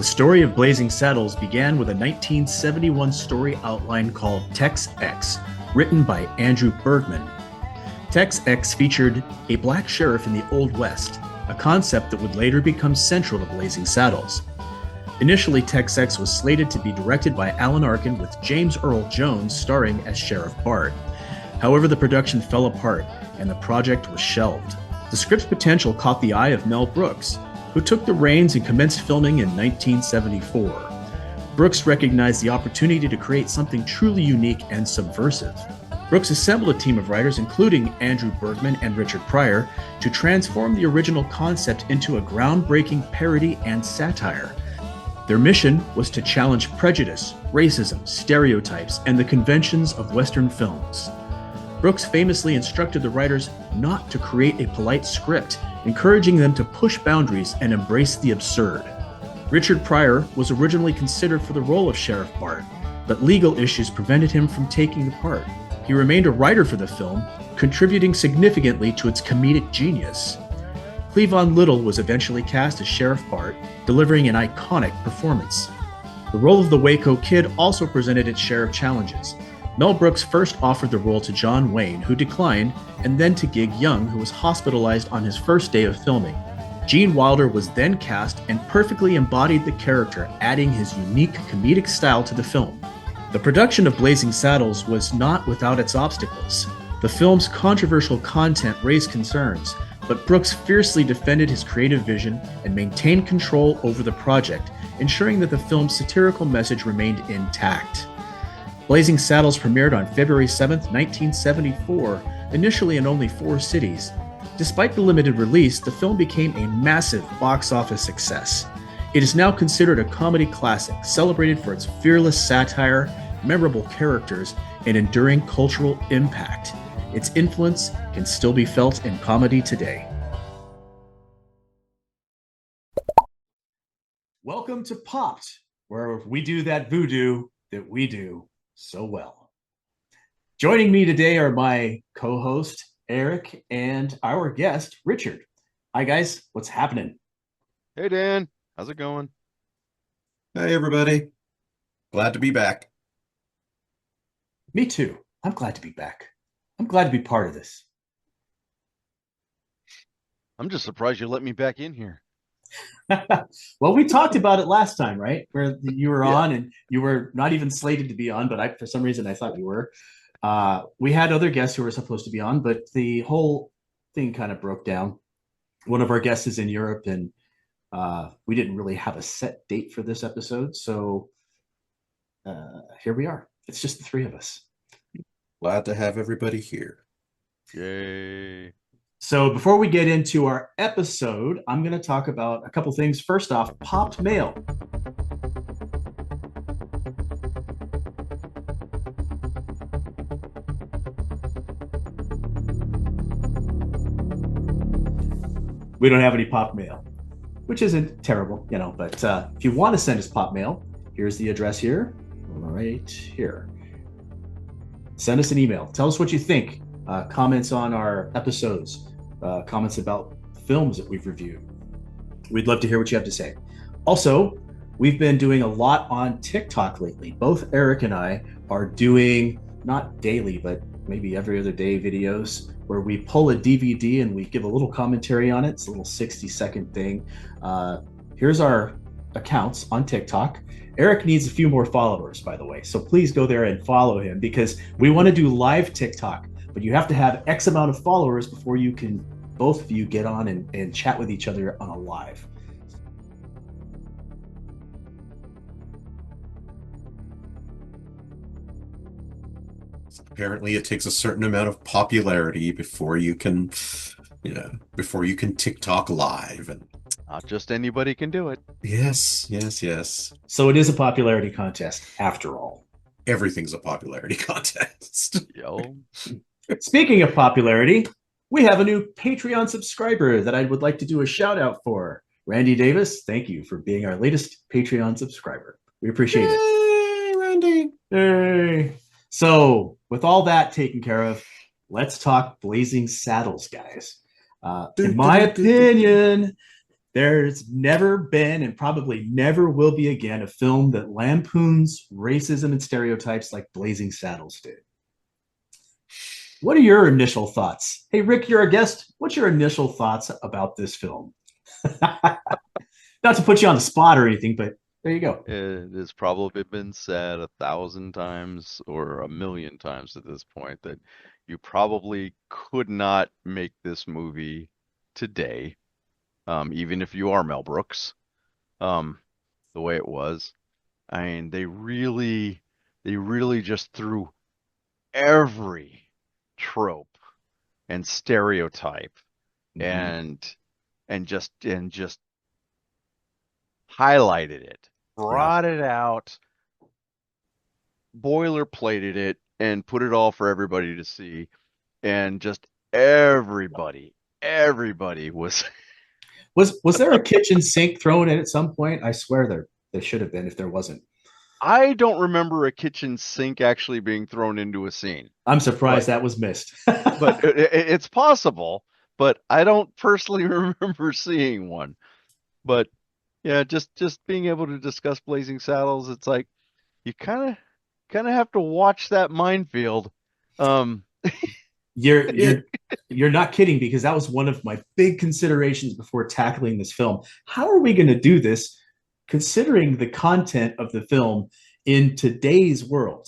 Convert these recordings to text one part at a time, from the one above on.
The story of Blazing Saddles began with a 1971 story outline called Tex X, written by Andrew Bergman. Tex X featured a black sheriff in the Old West, a concept that would later become central to Blazing Saddles. Initially, Tex X was slated to be directed by Alan Arkin, with James Earl Jones starring as Sheriff Bart. However, the production fell apart and the project was shelved. The script's potential caught the eye of Mel Brooks, who took the reins and commenced filming in 1974. Brooks recognized the opportunity to create something truly unique and subversive. Brooks assembled a team of writers, including Andrew Bergman and Richard Pryor, to transform the original concept into a groundbreaking parody and satire. Their mission was to challenge prejudice, racism, stereotypes, and the conventions of Western films. Brooks famously instructed the writers not to create a polite script, encouraging them to push boundaries and embrace the absurd. Richard Pryor was originally considered for the role of Sheriff Bart, but legal issues prevented him from taking the part. He remained a writer for the film, contributing significantly to its comedic genius. Cleavon Little was eventually cast as Sheriff Bart, delivering an iconic performance. The role of the Waco Kid also presented its share of challenges. Mel Brooks first offered the role to John Wayne, who declined, and then to Gig Young, who was hospitalized on his first day of filming. Gene Wilder was then cast and perfectly embodied the character, adding his unique comedic style to the film. The production of Blazing Saddles was not without its obstacles. The film's controversial content raised concerns, but Brooks fiercely defended his creative vision and maintained control over the project, ensuring that the film's satirical message remained intact. Blazing Saddles premiered on February 7, 1974, initially in only 4 cities. Despite the limited release, the film became a massive box office success. It is now considered a comedy classic, celebrated for its fearless satire, memorable characters, and enduring cultural impact. Its influence can still be felt in comedy today. Welcome to Popped, where we do that voodoo that we do so well. Joining me today are my co-host, Eric, and our guest, Richard. Hi, guys. What's happening? Hey, Dan. How's it going? Hey, everybody. Glad to be back. Me too. I'm glad to be back. I'm glad to be part of this. I'm just surprised you let me back in here. Well, we talked about it last time, right? Where you were Yeah. on and you were not even slated to be on, but for some reason, I thought you were. We had other guests who were supposed to be on, but the whole thing kind of broke down. One of our guests is in Europe, and we didn't really have a set date for this episode. So here we are. It's just the 3 of us. Glad to have everybody here. Yay. So before we get into our episode, I'm going to talk about a couple things. First off, popped mail. We don't have any pop mail, which isn't terrible, but if you want to send us pop mail, here's the address here, right here. Send us an email. Tell us what you think. Comments on our episodes, comments about films that we've reviewed. We'd love to hear what you have to say. Also, we've been doing a lot on TikTok lately. Both Eric and I are doing, not daily, but maybe every other day videos where we pull a DVD and we give a little commentary on it. It's a little 60-second thing. Here's our accounts on TikTok. Eric needs a few more followers, by the way, so please go there and follow him, because we want to do live TikTok, but you have to have X amount of followers before you can, both of you, get on and chat with each other on a live. Apparently, it takes a certain amount of popularity before you can, before you can TikTok live. And Not just anybody can do it. yes. So it is a popularity contest, after all. Everything's a popularity contest. Yo. Speaking of popularity, we have a new Patreon subscriber that I would like to do a shout out for. Randy Davis, thank you for being our latest Patreon subscriber. We appreciate it. Yay, Randy. Hey. So with all that taken care of, let's talk Blazing Saddles, guys. In my opinion, There's never been and probably never will be again a film that lampoons racism and stereotypes like Blazing Saddles did. What are your initial thoughts? Hey, Rick, you're a guest. What's your initial thoughts about this film? Not to put you on the spot or anything, but there you go. It has probably been said 1,000 times or 1,000,000 times at this point that you probably could not make this movie today, even if you are Mel Brooks, um, the way it was. I mean, they really just threw every trope and stereotype Mhm. and and just highlighted it, Yeah. brought it out, boilerplated it, and put it all for everybody to see. And just everybody was. Was there a kitchen sink thrown in at some point? I swear there should have been if there wasn't. I don't remember a kitchen sink actually being thrown into a scene, I'm but surprised that was missed. it's possible. But I don't personally remember seeing one. But yeah, just being able to discuss Blazing Saddles, it's like you kind of have to watch that minefield. Um, you're it, you're you're not kidding because that was one of my big considerations before tackling this film. How are we going to do this considering the content of the film in today's world?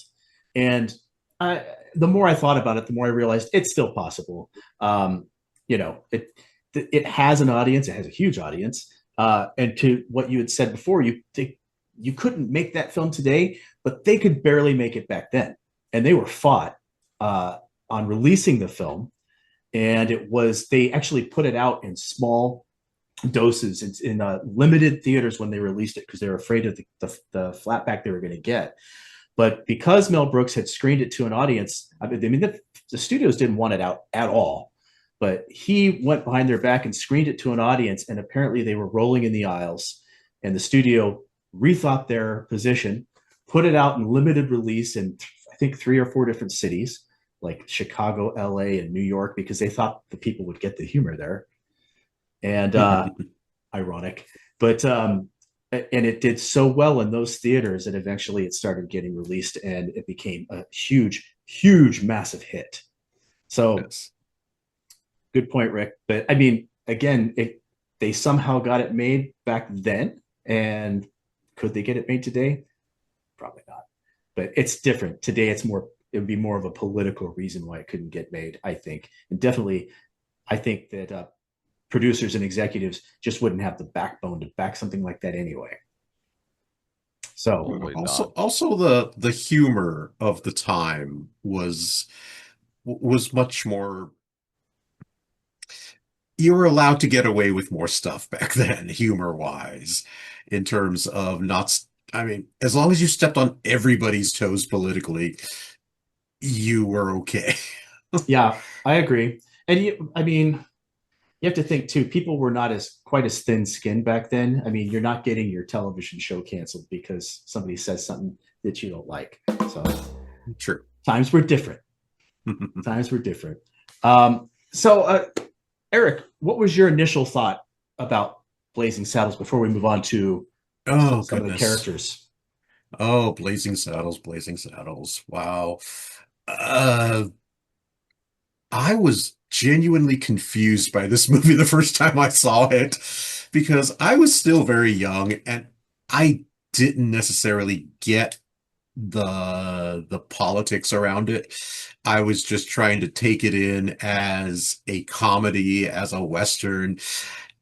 And the more I thought about it, the more I realized it's still possible. Um, you know, it has an audience. It has a huge audience. And to what you had said before, you couldn't make that film today, but they could barely make it back then, and they were fought uh, on releasing the film. And they actually put it out in small doses in limited theaters when they released it because they were afraid of the flatback they were going to get. But because Mel Brooks had screened it to an audience, I mean the studios didn't want it out at all, but he went behind their back and screened it to an audience, and apparently they were rolling in the aisles, and the studio rethought their position, put it out in limited release in I think 3 or 4 different cities like Chicago, LA, and New York because they thought the people would get the humor there. And ironic, but and it did so well in those theaters that eventually it started getting released and it became a huge, massive hit. So Yes. good point, Rick. But I mean, again, they somehow got it made back then, and could they get it made today? Probably not. But it's different today. It would be more of a political reason why it couldn't get made, I think, and definitely, I think that producers and executives just wouldn't have the backbone to back something like that anyway. So Probably Also, not. also the humor of the time was much more. You were allowed to get away with more stuff back then, humor wise, in terms of not. I mean, as long as you stepped on everybody's toes politically, you were okay. yeah, I agree. And I mean, you have to think too. People were not as quite as thin-skinned back then. I mean, you're not getting your television show canceled because somebody says something that you don't like. So True. times were different. Times were different. So, Eric, what was your initial thought about Blazing Saddles before we move on to Oh, some of the goodness. characters? Oh, Blazing Saddles, Blazing Saddles. Wow. Uh, I was genuinely confused by this movie the first time I saw it because I was still very young and I didn't necessarily get the politics around it. I was just trying to take it in as a comedy, as a Western,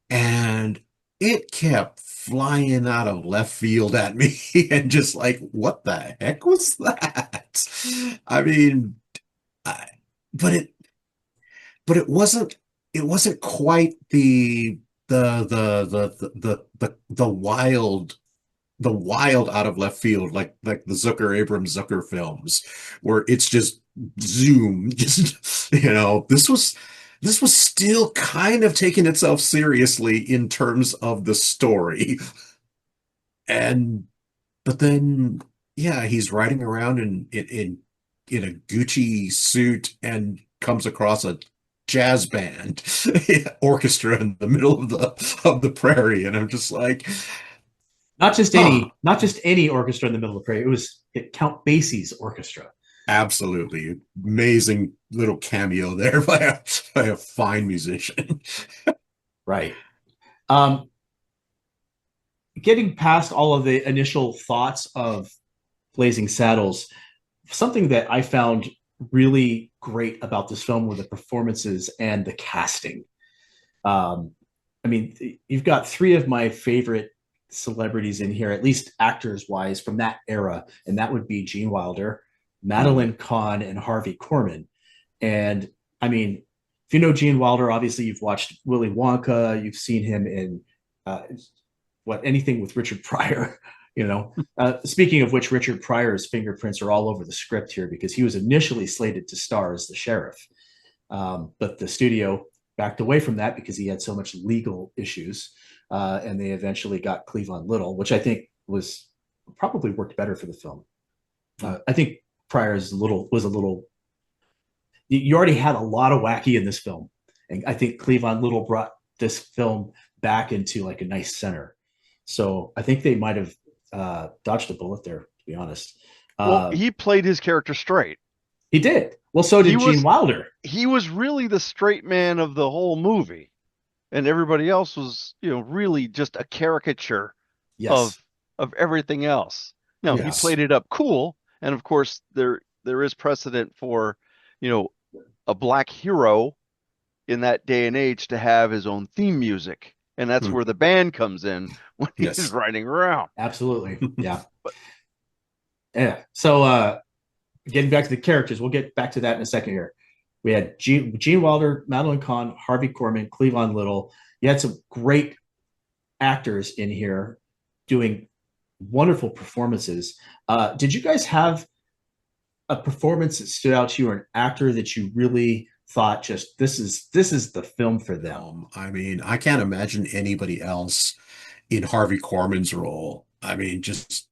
and it kept flying out of left field at me and just like, what the heck was that? I mean, I, but it wasn't quite the wild out of left field like the Zucker Abrams Zucker films where it's just zoom just this was still kind of taking itself seriously in terms of the story. And but then yeah, he's riding around in a Gucci suit and comes across a jazz band orchestra in the middle of the prairie, and I'm just like, huh, Not just any orchestra in the middle of the prairie. It was Count Basie's orchestra. absolutely amazing little cameo there by a fine musician. Right. Um, Getting past all of the initial thoughts of Blazing Saddles, something that I found really great about this film were the performances and the casting. Um, I mean, you've got three of my favorite celebrities in here, at least actors wise, from that era, and that would be Gene Wilder, Mhm. Madeline Kahn, and Harvey Korman. And I mean, if you know Gene Wilder, obviously you've watched Willy Wonka, you've seen him in uh, anything with Richard Pryor. You know, speaking of which, Richard Pryor's fingerprints are all over the script here because he was initially slated to star as the sheriff, but the studio backed away from that because he had so much legal issues, and they eventually got Cleavon Little, which I think was probably worked better for the film. I think Pryor's little was a little. You already had a lot of wacky in this film, and I think Cleavon Little brought this film back into like a nice center. So I think they might have dodged a bullet there, to be honest. Well, Uh, he played his character straight. he did. Well, so He did Gene was Wilder. he was really the straight man of the whole movie, and everybody else was, really just a caricature Yes. of everything else. Now, he Yes. played it up cool, and of course there is precedent for, you know, a black hero in that day and age to have his own theme music, and that's Hmm. where the band comes in when he's Yes. riding around. Absolutely. Yeah. But Yeah. So getting back to the characters, we'll get back to that in a second here. We had Gene Wilder, Madeline Kahn, Harvey Korman, Cleavon Little. You had some great actors in here doing wonderful performances. Did you guys have a performance that stood out to you, or an actor that you really thought just this is the film for them? I mean, I can't imagine anybody else in Harvey Korman's role. I mean, just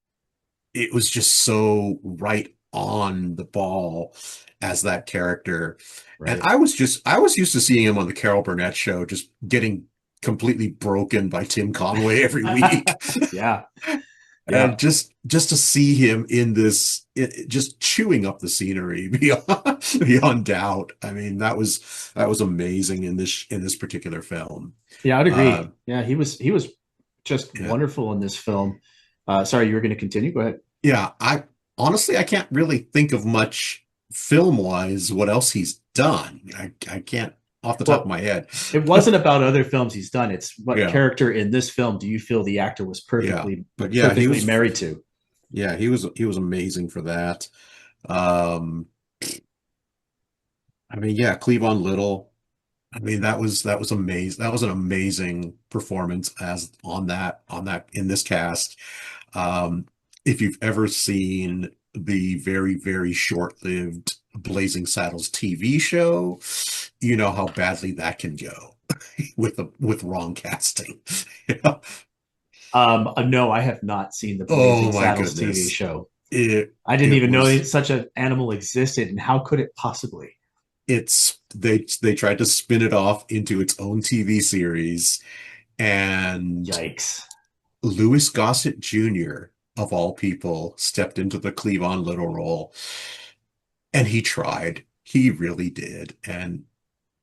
it was just so right on the ball as that character. And Right. I was used to seeing him on the Carol Burnett show, just getting completely broken by Tim Conway every week. Yeah. Yeah. And just to see him in this, just chewing up the scenery beyond doubt. I mean, that was amazing in this particular film. Yeah, I'd Uh, agree. Yeah, he was just yeah, wonderful in this film. Sorry, you were going to continue. Go ahead. yeah. I honestly I can't really think of much film-wise what else he's done. I can't off the top of Well, my head. it wasn't about other films he's done. It's what Yeah, character in this film do you feel the actor was yeah. perfectly But yeah, perfectly married to? he was amazing for that. Um, I mean, yeah, Cleavon Little. I mean, that was amazing. That was an amazing performance as on that in this cast. If you've ever seen the very, very short-lived Blazing Saddles TV show, you know how badly that can go with wrong casting. Yeah. No, I have not seen the Oh Blazing my Saddles TV goodness. show. It I didn't it even know was such an animal existed, and how could it possibly? it's they tried to spin it off into its own TV series, and Yikes! Louis Gossett Jr., of all people, stepped into the Cleavon Little role, and he tried. He really did, and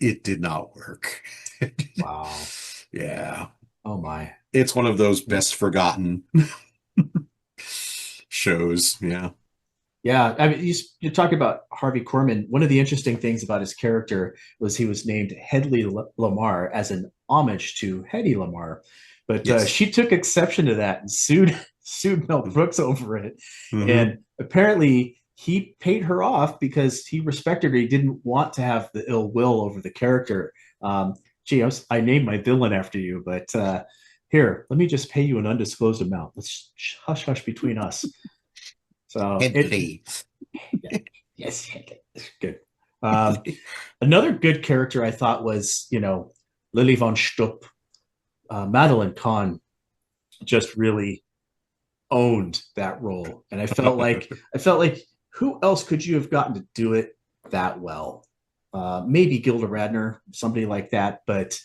it did not work. Wow. Yeah, Oh my. it's one of those best forgotten shows. Yeah. Yeah, I mean, you talk about Harvey Korman. One of the interesting things about his character was he was named Hedley Lamar as an homage to Hedy Lamar, but Yes. she took exception to that and sued Mel Brooks over it. Hmm. And apparently, he paid her off because he respected her. He didn't want to have the ill will over the character. Gee, I named my villain after you, but here, let me just pay you an undisclosed amount. Let's hush hush between us. So it Hedley. yeah. Yes, good. Um, Another good character I thought was, Lili Von Shtupp. Madeline Kahn just really owned that role, and I felt like who else could you have gotten to do it that well? maybe Gilda Radner, somebody like that. But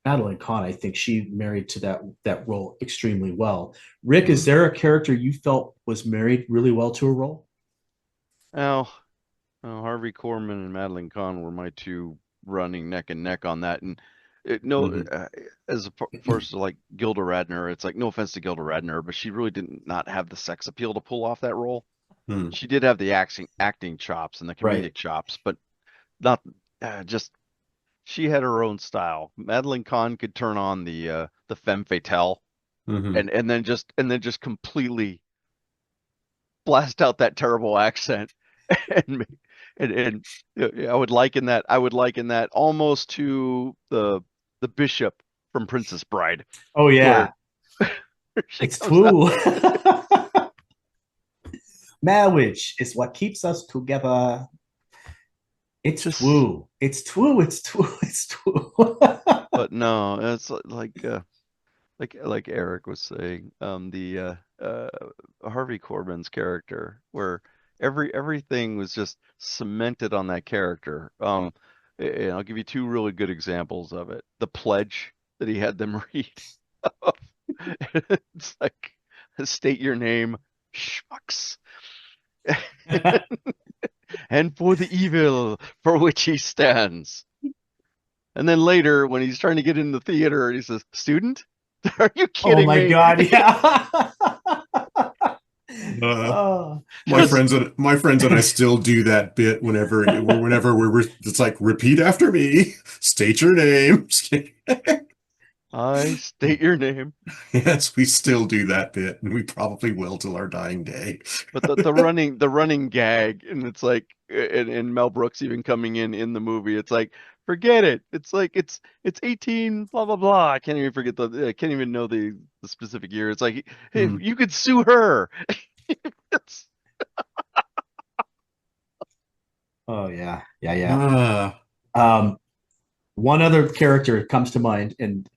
Madeline Kahn, I think she married to that role extremely well. Rick, is there a character you felt was married really well to a role? Now, Harvey Korman and Madeline Kahn were my two running neck and neck on that. And no, Mhm. as far as like Gilda Radner, it's like no offense to Gilda Radner, but she really did not have the sex appeal to pull off that role. Mhm. She did have the acting chops and the Right. comedic chops, but not just she had her own style. Madeline Kahn could turn on the femme fatale Mhm. and then just completely blast out that terrible accent and and I would liken that almost to the bishop from Princess Bride, Oh where yeah, she it's comes out. true. Marriage is what keeps us together. It's Just true. It's true. It's true. It's true. but no, it's like Eric was saying, the Harvey Corbin's character, where everything was just cemented on that character. And I'll give you two really good examples of it. The pledge that he had them read. It's like, state your name, schmucks, and for the evil for which he stands. And then later, when he's trying to get in the theater, he says, "Student, are you Oh kidding my me?" God. Yeah. Uh, Oh, Just my friends and I still do that bit whenever we're it's like repeat after me, state your name. I state your name. Yes, we still do that bit, and we probably will till our dying day. But the running gag, and it's like, and Mel Brooks even coming in the movie, it's like, forget it. It's like it's 18 blah blah blah. I can't even forget I can't even know the specific year. It's like, hey, Hmm. you could sue her. It's, oh yeah. Yeah, yeah. Ah, Um, one other character comes to mind, and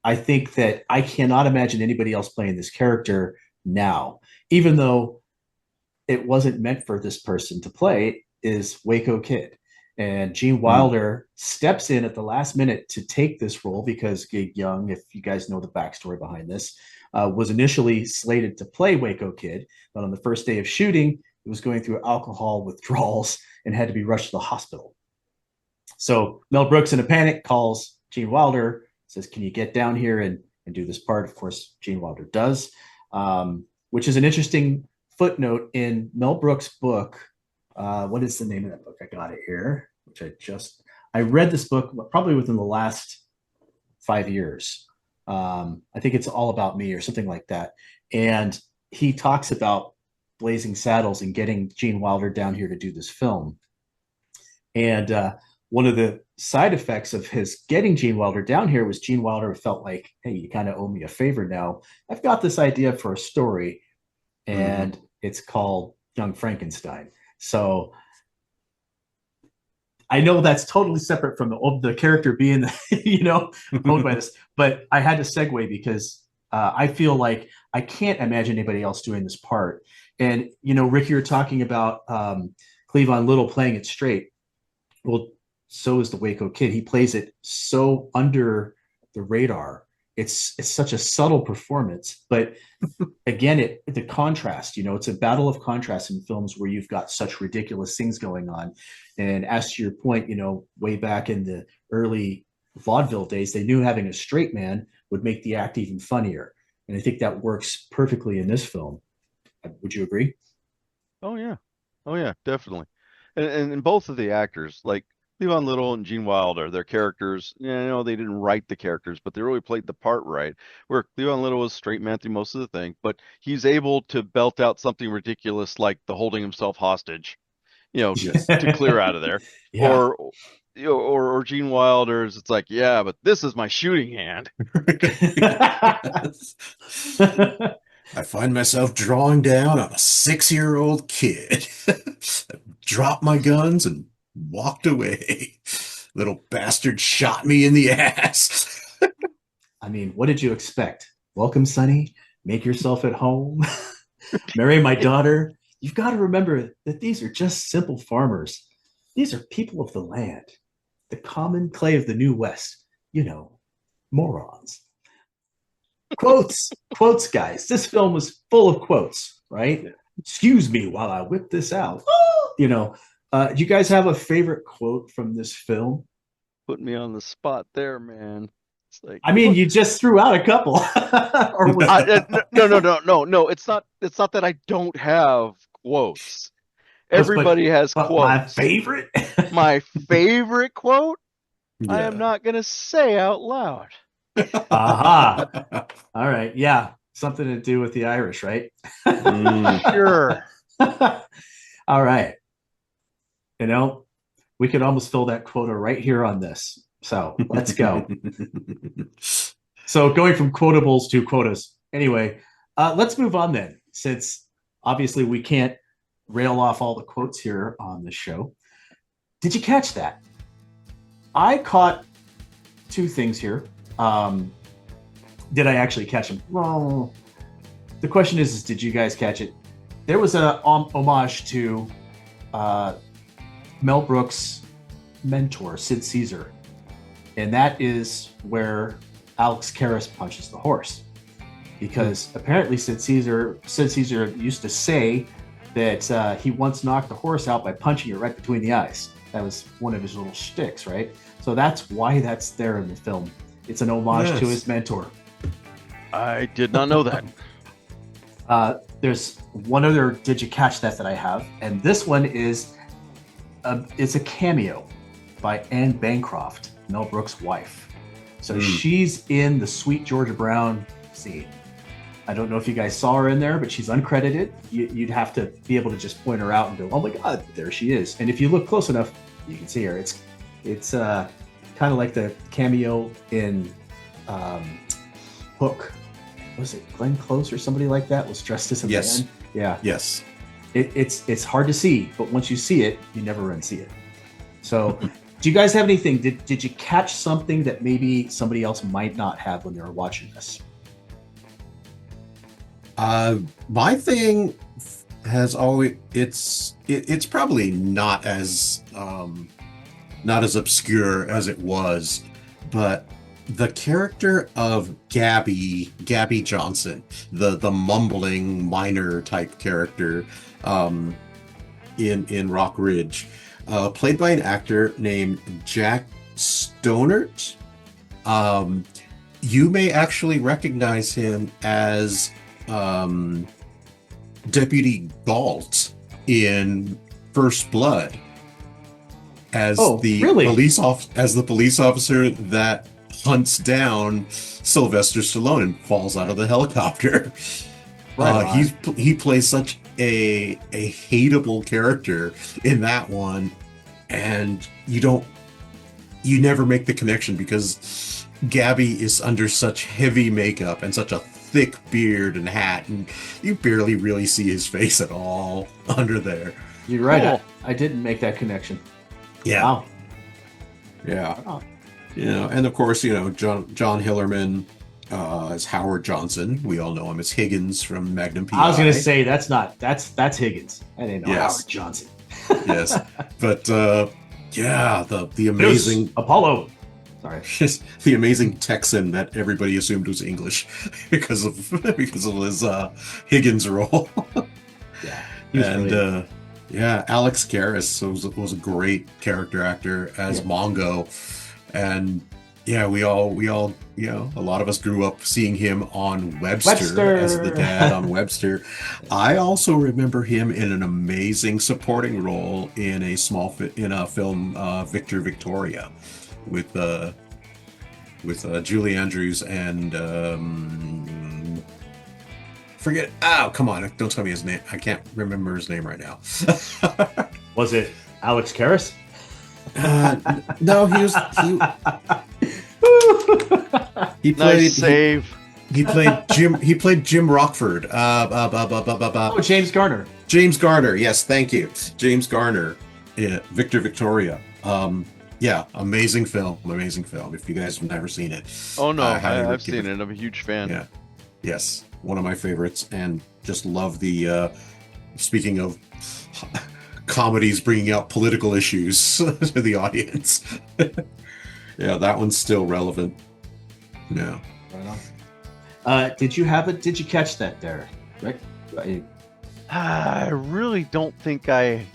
I think that I cannot imagine anybody else playing this character now, even though it wasn't meant for this person to play, is Waco Kid. And Gene hmm. Wilder steps in at the last minute to take this role because Gig Young, if you guys know the backstory behind this, was initially slated to play Waco Kid, but on the first day of shooting, he was going through alcohol withdrawals and had to be rushed to the hospital. So Mel Brooks, in a panic, calls Gene Wilder, says, "Can you get down here and do this part?" Of course, Gene Wilder does, which is an interesting footnote in Mel Brooks' book. What is the name of that book? I got it here, which I read this book probably within the last 5 years. I think it's All About Me or something like that. And he talks about Blazing Saddles and getting Gene Wilder down here to do this film. And one of the side effects of his getting Gene Wilder down here was Gene Wilder felt like, hey, you kind of owe me a favor now. I've got this idea for a story, Hmm. and it's called Young Frankenstein. So I know that's totally separate from the character being, owned by this, but I had to segue because I feel like I can't imagine anybody else doing this part. And, Rick, you were talking about Cleavon Little playing it straight. Well, so is the Waco Kid. He plays it so under the radar. It's such a subtle performance, but again, the contrast. It's a battle of contrast in films where you've got such ridiculous things going on. And as to your point, way back in the early vaudeville days, they knew having a straight man would make the act even funnier, and I think that works perfectly in this film. Would you agree? oh yeah, oh yeah, definitely. And both of the actors, like Cleavon Little and Gene Wilder, their characters, they didn't write the characters, but they really played the part right. Where Cleavon Little was straight man through most of the thing, but he's able to belt out something ridiculous like the holding himself hostage, to clear out of there. Yeah. Or or Gene Wilder's, it's like, yeah, but this is my shooting hand. I find myself drawing down on a 6-year-old kid. Dropped my guns and walked away. Little bastard shot me in the ass. I mean, what did you expect? Welcome, Sonny. Make yourself at home. Marry my daughter. You've got to remember that these are just simple farmers. These are people of the land, the common clay of the New West. You know, morons. Quotes, guys. This film was full of quotes, right? Excuse me while I whip this out. You know, do you guys have a favorite quote from this film? Put me on the spot there, man. It's like, I mean, you just threw out a couple. Or was no. It's not. It's not that I don't have quotes. Everybody has but quotes. my favorite? My favorite quote, I Yeah. am not going to say out loud. Aha. All right. Yeah. Something to do with the Irish, right? Sure. All right. You know, we could almost fill that quota right here on this. So let's go. So going from quotables to quotas. Anyway, let's move on then, since obviously we can't rail off all the quotes here on the show. Did you catch that? I caught two things here. Did I actually catch them? Well, the question is did you guys catch it? There was a homage to Mel Brooks' mentor, Sid Caesar. And that is where Alex Karras punches the horse. Because apparently Sid Caesar used to say that he once knocked the horse out by punching it right between the eyes. That was one of his little shticks, right? So that's why that's there in the film. It's an homage to his mentor. I did not know that. There's one other did you catch that I have, and this one is it's a cameo by Anne Bancroft, Mel Brooks' wife. So she's in the Sweet Georgia Brown scene. I don't know if you guys saw her in there, but she's uncredited. You'd have to be able to just point her out and go, "Oh my God, there she is!" And if you look close enough, you can see her. It's kind of like the cameo in Hook. Was it Glenn Close or somebody like that was dressed as a man? Yeah. Yes. It's hard to see, but once you see it, you never unsee it. So, do you guys have anything? Did you catch something that maybe somebody else might not have when they were watching this? My thing has always it's probably not as obscure as it was, but the character of Gabby Johnson, the mumbling miner type character in Rock Ridge, played by an actor named Jack Stonert. You may actually recognize him as Deputy Galt in First Blood, as the police officer that hunts down Sylvester Stallone and falls out of the helicopter. He plays such a hateable character in that one, and you never make the connection because Gabby is under such heavy makeup and such a thick beard and hat, and you barely really see his face at all under there. You're right. Cool. I didn't make that connection. Yeah. Wow. Yeah. Wow. And of course, John Hillerman as Howard Johnson. We all know him as Higgins from Magnum P.I. I was going to say that's Higgins. I didn't know Howard Johnson. Yes, but the amazing Apollo. Sorry, the amazing Texan that everybody assumed was English because of his Higgins role. Yeah, Alex Karras was a great character actor as Mongo, and we all a lot of us grew up seeing him on Webster as the dad on Webster. I also remember him in an amazing supporting role in a film Victor Victoria with Julie Andrews and forget. Oh, come on! Don't tell me his name. I can't remember his name right now. Was it Alex Karras? No, he played. Nice save. He played Jim. He played Jim Rockford. James Garner. James Garner. Yes, thank you, James Garner. Victor Victoria. Amazing film. If you guys have never seen it. Oh no, I've seen it. I'm a huge fan. Yeah. Yes, one of my favorites, and just love the. Speaking of comedies bringing out political issues to the audience. Yeah, that one's still relevant. Yeah. Right on. Did you catch that there, Rick? I really don't think I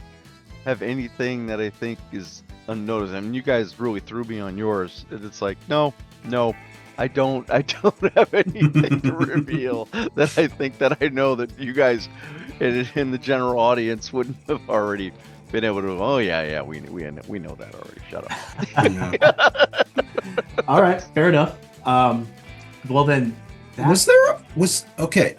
have anything that I think is unnoticed. I mean, you guys really threw me on yours. It's like, no, I don't have anything to reveal that I think that I know that you guys in the general audience wouldn't have already been able to. Oh yeah, we know that already. Shut up. All right, fair enough. Well then, okay.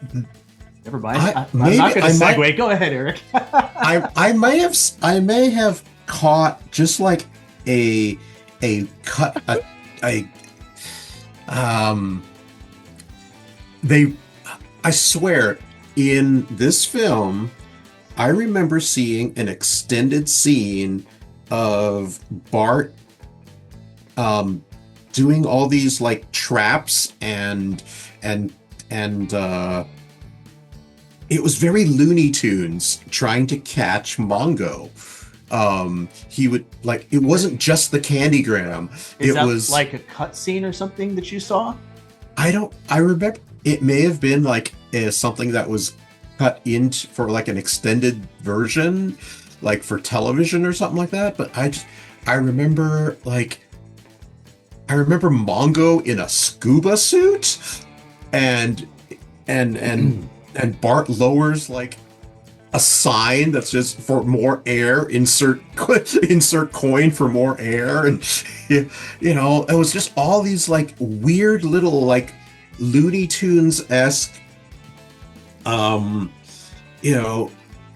Never mind. I'm not going to segue. Go ahead, Eric. I may have caught just like a cut I swear in this film I remember seeing an extended scene of Bart doing all these like traps and it was very Looney Tunes trying to catch Mongo. He would like, it wasn't just the candygram. It was like a cut scene or something that you saw? I remember it may have been like something that was cut in for like an extended version, like for television or something like that. But I remember Mongo in a scuba suit and Bart lowers like a sign that's just for more air, insert coin for more air. And it was just all these like weird little like Looney Tunes-esque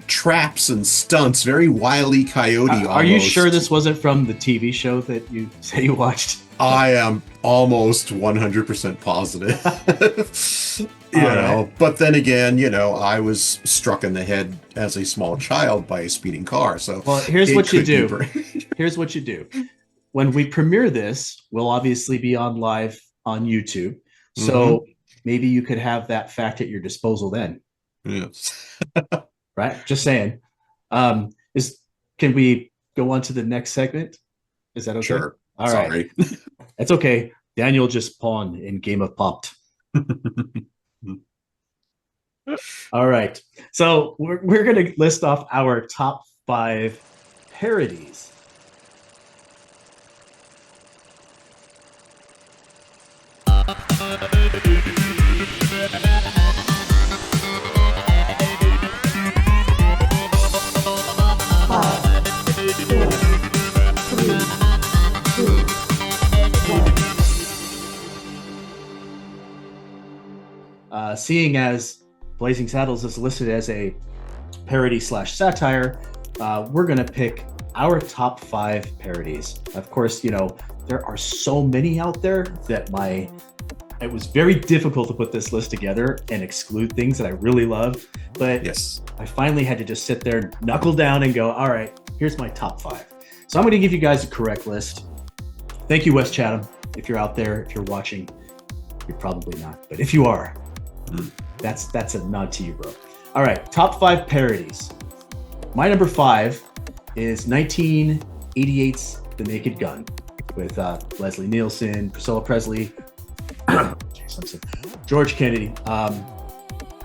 traps and stunts, very Wile E. Coyote. Are you sure this wasn't from the TV show that you say you watched? I am almost 100% positive. But then again, I was struck in the head as a small child by a speeding car. So here's what you do. Here's what you do. When we premiere this, we'll obviously be on live on YouTube. So maybe you could have that fact at your disposal then. Yes. Right? Just saying. Can we go on to the next segment? Is that okay? Sure. All right. That's okay. Daniel just pawned in Game of Popped. All right. So we're going to list off our top 5 parodies. Seeing as Blazing Saddles is listed as a parody / satire, we're going to pick our top 5 parodies. Of course, there are so many out there that it was very difficult to put this list together and exclude things that I really love. But yes, I finally had to just sit there, knuckle down and go, all right, here's my top 5. So I'm going to give you guys a correct list. Thank you, Wes Chatham. If you're out there, if you're watching, you're probably not. But if you are, that's a nod to you, bro. All right, top 5 parodies. My number 5 is 1988's The Naked Gun with Leslie Nielsen, Priscilla Presley, George Kennedy.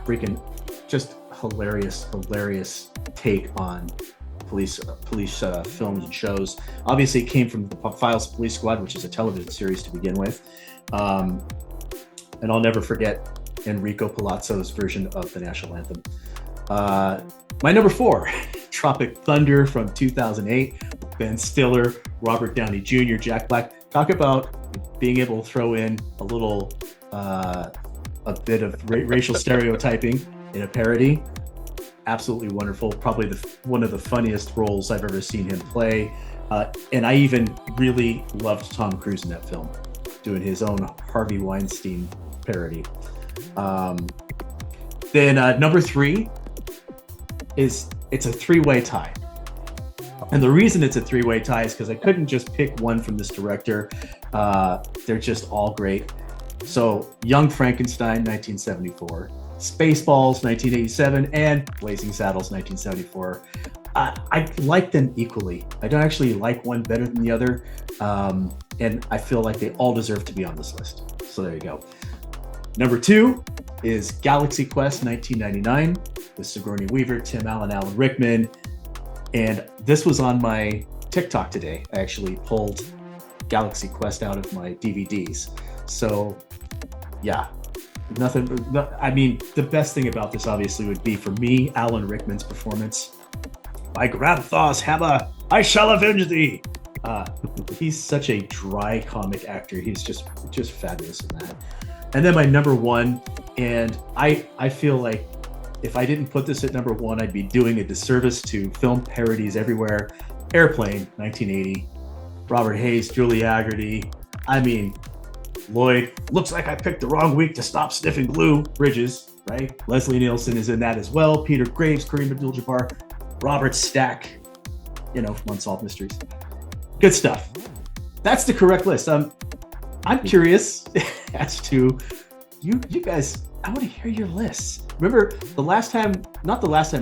Freaking just hilarious take on police films and shows. Obviously, it came from the Files Police Squad, which is a television series to begin with. And I'll never forget Enrico Palazzo's version of the national anthem. My number 4, Tropic Thunder from 2008. Ben Stiller, Robert Downey Jr., Jack Black. Talk about being able to throw in a little, a bit of racial stereotyping in a parody. Absolutely wonderful. Probably one of the funniest roles I've ever seen him play. And I even really loved Tom Cruise in that film, doing his own Harvey Weinstein parody. Then number 3 is it's a 3-way tie. And the reason it's a 3-way tie is because I couldn't just pick one from this director. They're just all great. So Young Frankenstein, 1974, Spaceballs, 1987, and Blazing Saddles, 1974. I like them equally. I don't actually like one better than the other, and I feel like they all deserve to be on this list. So there you go. Number 2 is Galaxy Quest 1999 with Sigourney Weaver, Tim Allen, Alan Rickman. And this was on my TikTok today. I actually pulled Galaxy Quest out of my DVDs. So yeah, I mean, the best thing about this obviously would be for me, Alan Rickman's performance. By Grabthaw's hammer, I shall avenge thee. He's such a dry comic actor. He's just fabulous in that. And then my number 1, and I feel like if I didn't put this at number 1, I'd be doing a disservice to film parodies everywhere. Airplane, 1980. Robert Hayes, Julie Haggerty. I mean, Lloyd, looks like I picked the wrong week to stop sniffing glue. Bridges, right? Leslie Nielsen is in that as well. Peter Graves, Kareem Abdul-Jabbar, Robert Stack, from Unsolved Mysteries. Good stuff. That's the correct list. I'm curious as to you guys. I want to hear your lists. Remember not the last time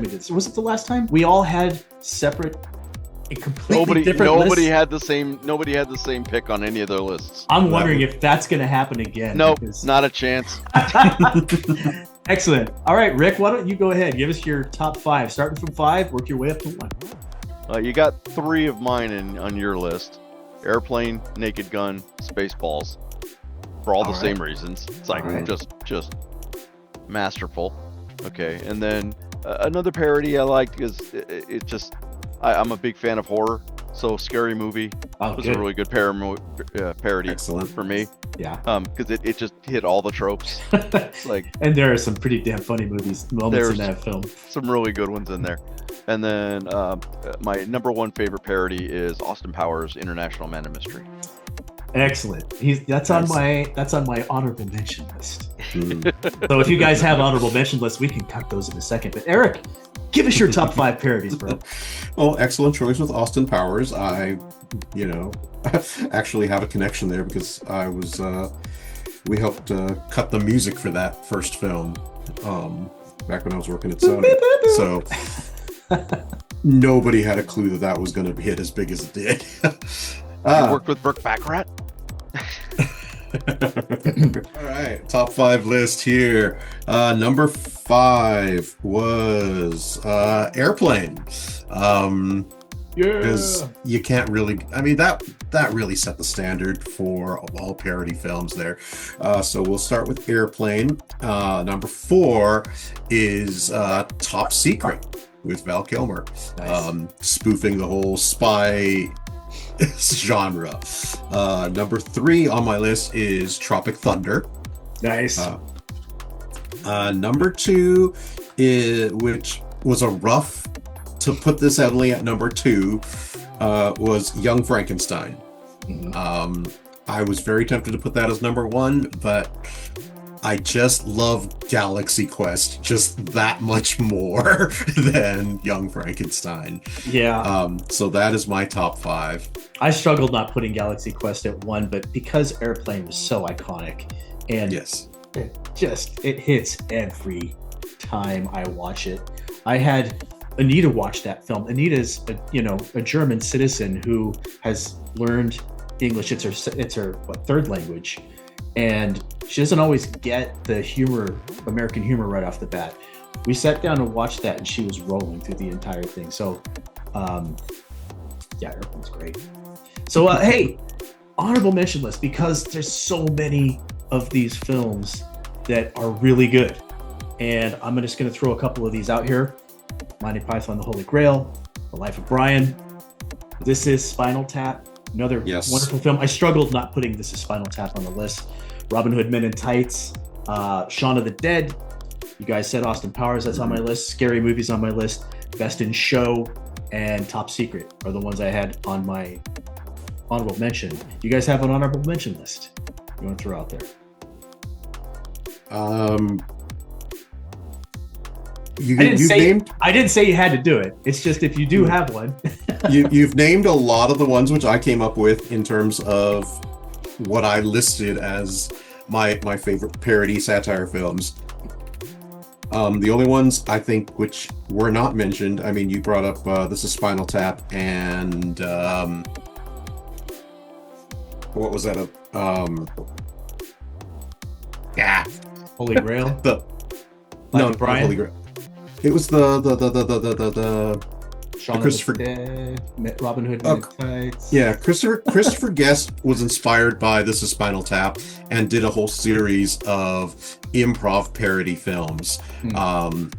we did this. Was it the last time? We all had separate and completely different lists. Nobody had the same pick on any of their lists. I'm wondering if that's going to happen again. Nope, not a chance. Excellent. All right, Rick, why don't you go ahead? Give us your top 5. Starting from 5, work your way up to 1. You got 3 of mine on your list. Airplane, Naked Gun, Spaceballs. For all the same reasons. It's like just masterful. Okay, and then another parody I liked is it just I'm a big fan of horror, so Scary Movie was a really good parody. Excellent. For me. Yeah. Because it just hit all the tropes. And there are some pretty damn funny moments in that film. Some really good ones in there. And then my number 1 favorite parody is Austin Powers' International Man of Mystery. Excellent. That's on my honorable mention list. So if you guys have honorable mention lists, we can cut those in a second. But Eric, give us your top 5 parodies, bro. Well, excellent choice with Austin Powers. I actually have a connection there because we helped cut the music for that first film back when I was working at Sony. So nobody had a clue that was going to hit as big as it did. You worked with Brooke Baccarat? All right, top 5 list here. Number 5 was Airplane. Because you can't really, I mean, that really set the standard for all parody films there. So we'll start with Airplane. Number 4 is Top Secret with Val Kilmer. Nice. Spoofing the whole spy genre. Number 3 on my list is Tropic Thunder. Nice. Number 2 which was a rough to put this only at number 2 was Young Frankenstein. Mm-hmm. I was very tempted to put that as number 1, but I just love Galaxy Quest just that much more than Young Frankenstein. Yeah. So that is my top 5. I struggled not putting Galaxy Quest at 1, but because Airplane was so iconic, and yes, it hits every time I watch it. I had Anita watch that film. Anita's a German citizen who has learned English. It's her third language, and she doesn't always get the American humor right off the bat. We sat down and watched that, and she was rolling through the entire thing. So, yeah, Airplane's great. So, hey, honorable mention list, because there's so many of these films that are really good, and I'm just going to throw a couple of these out here. Monty Python, The Holy Grail, The Life of Brian. This Is Spinal Tap, another wonderful film. I struggled not putting This Is Spinal Tap on the list. Robin Hood Men in Tights, Shaun of the Dead. You guys said Austin Powers, that's on my list. Scary Movies on my list. Best in Show and Top Secret are the ones I had on my honorable mention. You guys have an honorable mention list you want to throw out there? I didn't say you had to do it. It's just if you do have one. You've named a lot of the ones which I came up with in terms of what I listed as my favorite parody satire films. The only ones I think which were not mentioned, I mean, you brought up This is Spinal Tap and what was that? Yeah, Holy Grail, the Life no, of not Brian, Holy Grail. It was the Shaun of Christopher. the Dead, Robin Hood Oh, Men in Tights. yeah, Christopher Guest was inspired by This is Spinal Tap and did a whole series of improv parody films. Hmm.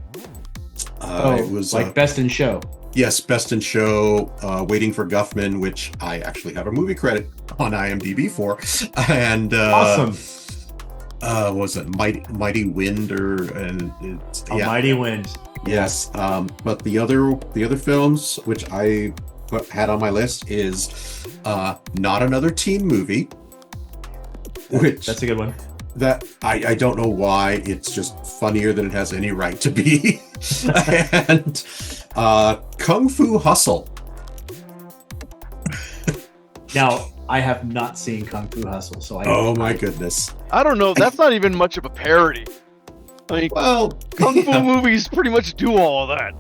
It was like Best in Show. yes, Best in Show, Waiting for Guffman, which I actually have a movie credit on IMDb for, and Awesome. what was it Mighty Wind yeah, Mighty Wind. yes. But the other films which I had on my list is Not Another Teen Movie, which That's a good one. that I don't know why it's just funnier than it has any right to be, and Kung Fu Hustle. Now, I have not seen Kung Fu Hustle, so Oh my goodness. I don't know. That's not even much of a parody. I mean, Well, kung fu yeah, movies pretty much do all of that.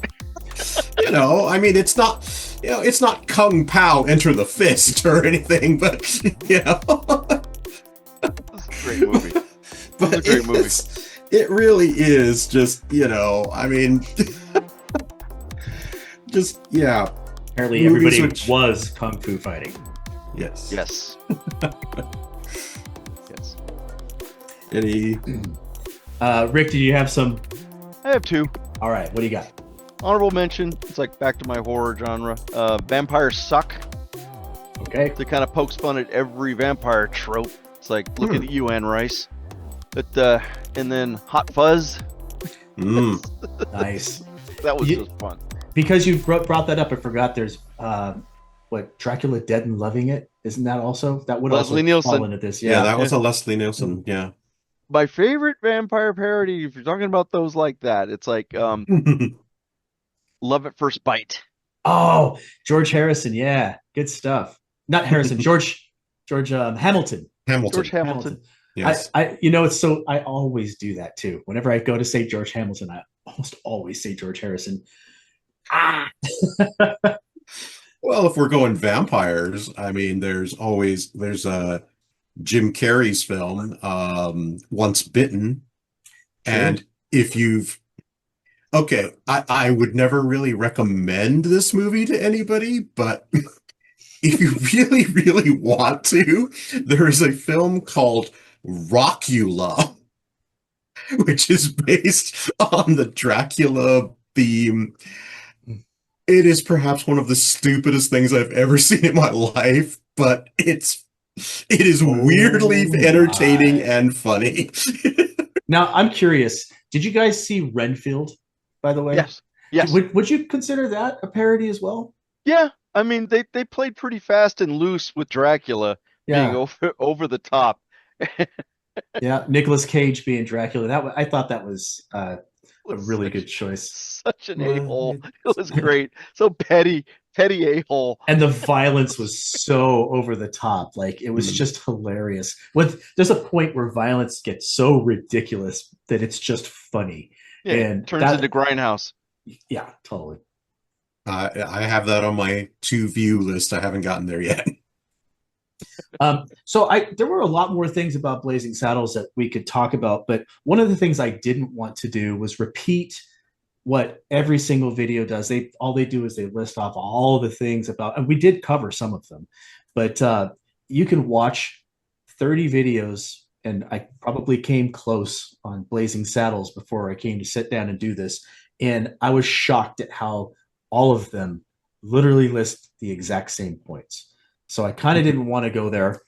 I mean, it's not Kung Pao Enter the Fist or anything, but This is a great movie. but It's a great movie. it really is just, I mean, just, yeah, apparently movies everybody which- was Kung Fu fighting. yes. Yes. Yes. Any, Rick, do you have some? I have two. All right, what do you got? Honorable mention. It's like back to my horror genre. Vampires suck. Okay. It kind of pokes fun at every vampire trope. It's like, look at you, Anne Rice. But and then Hot Fuzz. Nice. That was You- just fun. Because you brought that up, I forgot there's what, Dracula Dead and Loving It? Isn't that also? That would Leslie also Nielsen. fall into this. yeah, Yeah. that was a Leslie Nielsen, yeah. My favorite vampire parody, if you're talking about those like that, it's like Love at First Bite. Oh, George Harrison. Yeah, good stuff. Not Harrison. George Hamilton. Hamilton, George Hamilton. yes. It's so I always do that too. Whenever I go to say George Hamilton, I almost always say George Harrison. Ah. Well, if we're going vampires, I mean, there's a Jim Carrey's film, Once Bitten, and if you've okay, I would never really recommend this movie to anybody, but if you really, really want to, there is a film called Rockula, which is based on the Dracula theme. It is perhaps one of the stupidest things I've ever seen in my life, but it is weirdly entertaining and funny. Now I'm curious. Did you guys see Renfield? By the way, Yes. Yes. Would you consider that a parody as well? Yeah. I mean, they played pretty fast and loose with Dracula being Yeah, over the top. yeah. Nicolas Cage being Dracula. I thought that was a Was really such- good choice. Such an Well, a-hole. It was great. So petty a-hole. And the violence was so over the top. Like it was just hilarious. There's a point where violence gets so ridiculous that it's just funny. Yeah, And turns that- into Grindhouse. Yeah, totally. I have that on my to view list. I haven't gotten there yet. So there were a lot more things about Blazing Saddles that we could talk about, but one of the things I didn't want to do was repeat what every single video does. All they do is they list off all the things about, and we did cover some of them, but you can watch 30 videos, and I probably came close on Blazing Saddles before I came to sit down and do this, and I was shocked at how all of them literally list the exact same points. So I kind of didn't want to go there.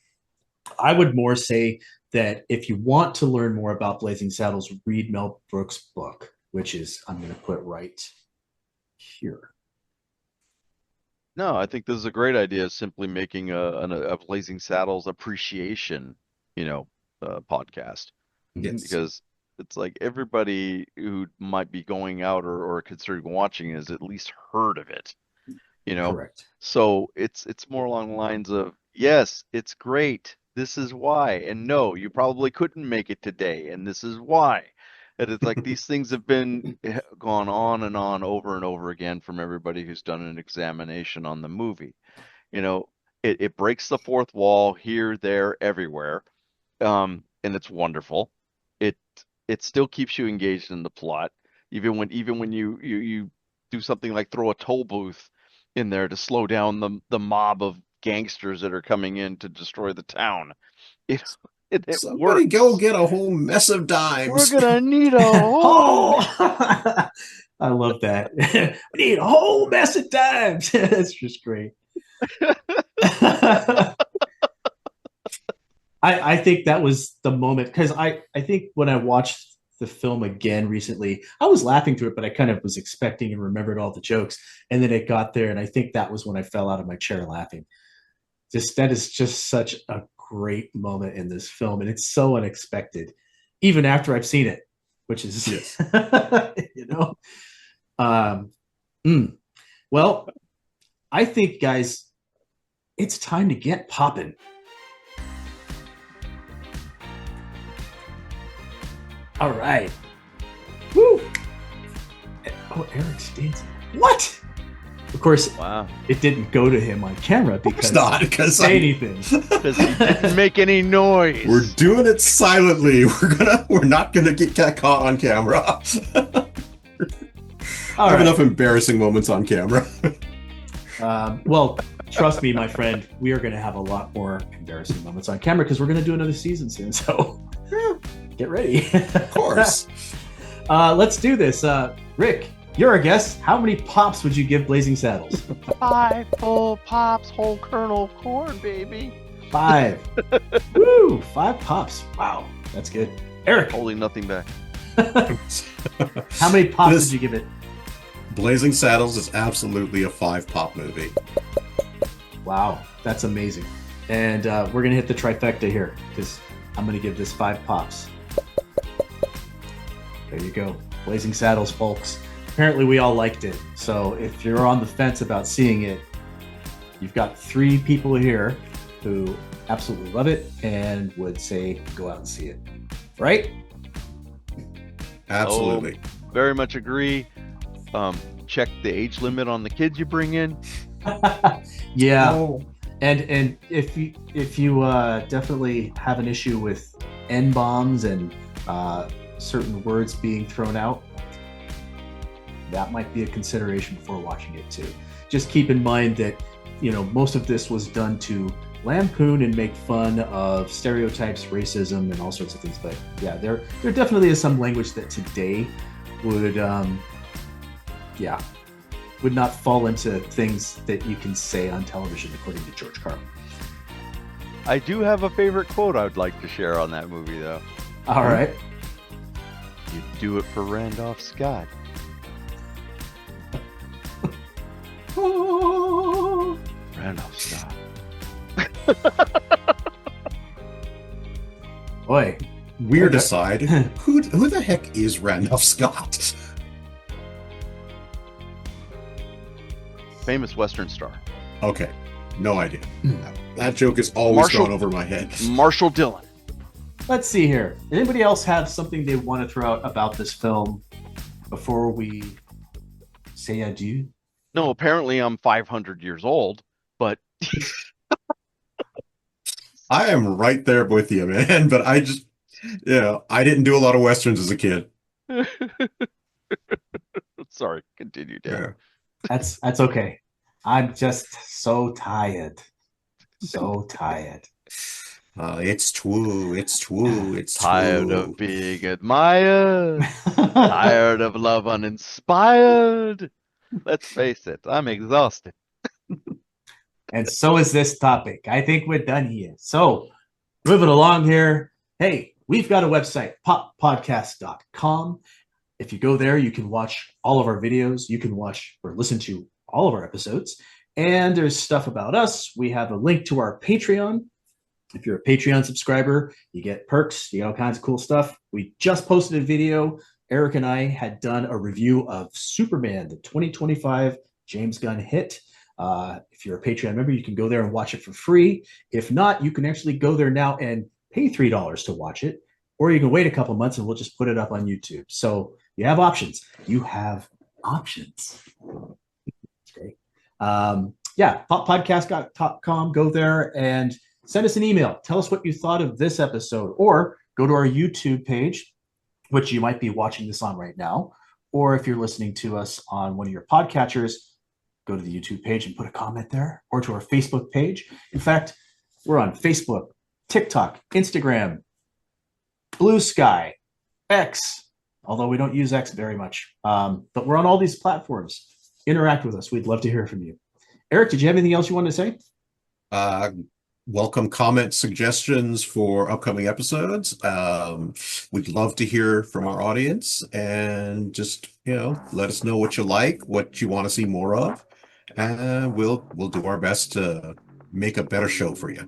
I would more say that if you want to learn more about Blazing Saddles, read Mel Brooks' book, which is, I'm going to put right here. No, I think this is a great idea, simply making a Blazing Saddles appreciation, podcast. Yes. Because it's like everybody who might be going out or considering watching has at least heard of it, Correct. So it's more along the lines of, yes, it's great. This is why. And no, you probably couldn't make it today, and this is why. And it's like these things have been gone on over and over again from everybody who's done an examination on the movie. You know, it breaks the fourth wall here, there, everywhere. And it's wonderful. It it still keeps you engaged in the plot, even when you do something like throw a toll booth in there to slow down the mob of gangsters that are coming in to destroy the town. It it Somebody go works. get a whole mess of We're dimes. gonna need a whole. Oh, I love that. We need a whole mess of times. That's just great. I think that was the moment because I think when I watched the film again recently, I was laughing through it, but I kind of was expecting and remembered all the jokes. And then it got there, and I think that was when I fell out of my chair laughing. Just that is just such a great moment in this film, and it's so unexpected, even after I've seen it, which is Yes. you know. Um, well, I think, guys, it's time to get popping. All right. Woo! Oh, Eric's dancing. What? Of course, Wow. it didn't go to him on camera because It's not because say anything. Because he didn't make any noise. we're doing it silently. We're not gonna get caught on camera. All I have right. enough embarrassing moments on camera. Well, trust me, my friend, we are going to have a lot more embarrassing moments on camera because we're going to do another season soon. So get ready. Of course. Let's do this. Rick, you're a guest. How many pops would you give Blazing Saddles? 5 full pops, whole kernel of corn, baby. 5. Woo! 5 pops. Wow, that's good. Eric, Holding nothing back. how many pops This- would you give it? Blazing Saddles is absolutely a 5-pop movie. Wow, that's amazing. And we're going to hit the trifecta here because I'm going to give this 5 pops. There you go. Blazing Saddles, folks. Apparently we all liked it. So if you're on the fence about seeing it, you've got 3 people here who absolutely love it and would say go out and see it. Right? Absolutely. Very much agree. Check the age limit on the kids you bring in. Yeah. Oh. And if you definitely have an issue with N-bombs and certain words being thrown out, that might be a consideration before watching it too. Just keep in mind that, you know, most of this was done to lampoon and make fun of stereotypes, racism, and all sorts of things. But yeah, there definitely is some language that today would would not fall into things that you can say on television, according to George Carlin. I do have a favorite quote I would like to share on that movie, though. All right. You do it for Randolph Scott. Randolph Scott. Boy, Weird Okay. aside, who the heck is Randolph Scott? Famous Western star. Okay, no idea. That joke has always Marshall- gone over my head. Marshall Dillon. let's see here. Anybody else have something they want to throw out about this film before we say adieu? No, apparently I'm 500 years old, but I am right there with you, man. But I just, I didn't do a lot of westerns as a kid. sorry, continue, Dan. Yeah. That's okay. I'm just so tired. So tired. It's true. It's true. It's Tired true. of being admired, tired of love uninspired. Let's face it, I'm exhausted. And so is this topic. I think we're done here. So, moving along here. Hey, we've got a website, poppodcast.com. If you go there, you can watch all of our videos. You can watch or listen to all of our episodes. And there's stuff about us. We have a link to our Patreon. If you're a Patreon subscriber, you get perks, you get all kinds of cool stuff. We just posted a video. Eric and I had done a review of Superman, the 2025 James Gunn hit. If you're a Patreon member, you can go there and watch it for free. If not, you can actually go there now and pay $3 to watch it. or you can wait a couple months and we'll just put it up on YouTube. So you have options. You have options. That's great. Yeah, poppodcast.com. Go there and send us an email. Tell us what you thought of this episode, or go to our YouTube page, which you might be watching this on right now. Or if you're listening to us on one of your podcatchers, go to the YouTube page and put a comment there, or to our Facebook page. In fact, we're on Facebook, TikTok, Instagram, Blue Sky, X, although we don't use X very much. But we're on all these platforms. Interact with us. We'd love to hear from you. Eric, did you have anything else you wanted to say? Welcome comment suggestions for upcoming episodes. We'd love to hear from our audience, and just, let us know what you like, what you want to see more of, and we'll do our best to make a better show for you.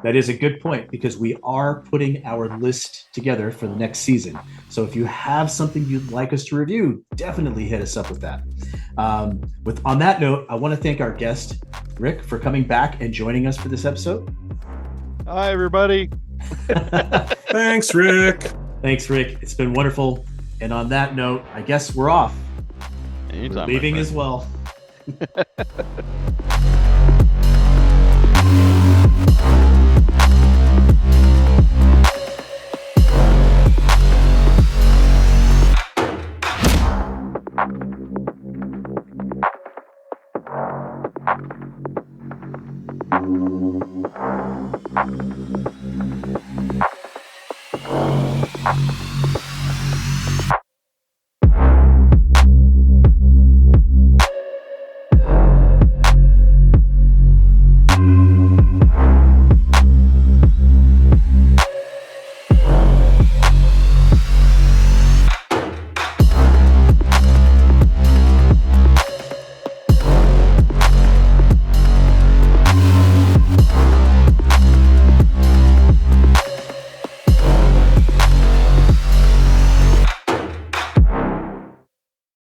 That is a good point, because we are putting our list together for the next season. So if you have something you'd like us to review, definitely hit us up with that. On that note, I want to thank our guest, Rick, for coming back and joining us for this episode. Hi, everybody. Thanks, Rick. Thanks, Rick. It's been wonderful. And on that note, I guess we're off. Anytime, we're leaving as well.